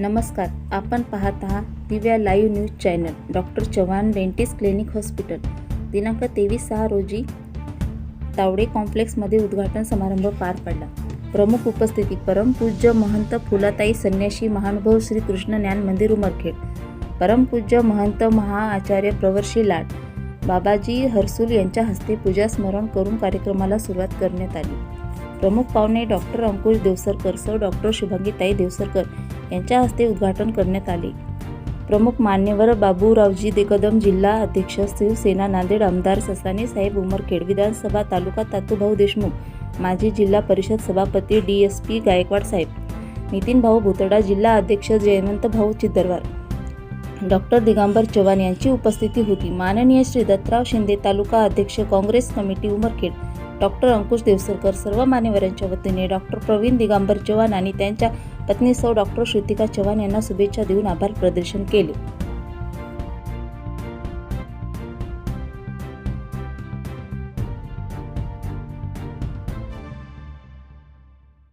नमस्कार, आपण पाहत आहात Divya live news channel. Doctor Chavan dentist clinic hospital. दिनांक 23/6 रोजी तावडे कॉम्प्लेक्समध्ये उद्घाटन समारंभ पार पडला. प्रमुख उपस्थिती परमपूज्य महंत फुलाताई संन्यासी महानुभव श्री कृष्ण ज्ञान मंदिर उमरखेड, परमपूज्य महंत महाआचार्य प्रवर्षी लाड बाबाजी हरसूल यांच्या हस्ते पूजा स्मरण करून कार्यक्रमाला सुरुवात करण्यात आली. प्रमुख पाहुणे डॉक्टर अंकुश देवसरकर, सौ डॉक्टर शुभांगीताई देवसरकर यांच्या हस्ते उद्घाटन करण्यात आले. प्रमुख मान्यवर बाबूरावजी कदम, जिल्हा अध्यक्ष शिवसेना नांदेड, आमदार ससाणे साहेब उमरखेड, विधानसभा तालुका तातूभाऊ देशमुख, माजी जिल्हा परिषद सभापती DSP गायकवाड साहेब, नितीन भाऊ भुतडा, जिल्हा अध्यक्ष जयवंत भाऊ चिदरवार, डॉक्टर दिगंबर चव्हाण यांची उपस्थिती होती. माननीय श्री दत्तराव शिंदे, तालुका अध्यक्ष काँग्रेस कमिटी उमरखेड, डॉक्टर अंकुश देवसरकर, सर्व मान्यवरांच्या वतीने डॉक्टर प्रवीण दिगंबर चव्हाण आणि त्यांच्या पत्नी सौ डॉक्टर श्रुतिका चव्हाण यांना शुभेच्छा देऊन आभार प्रदर्शन केले.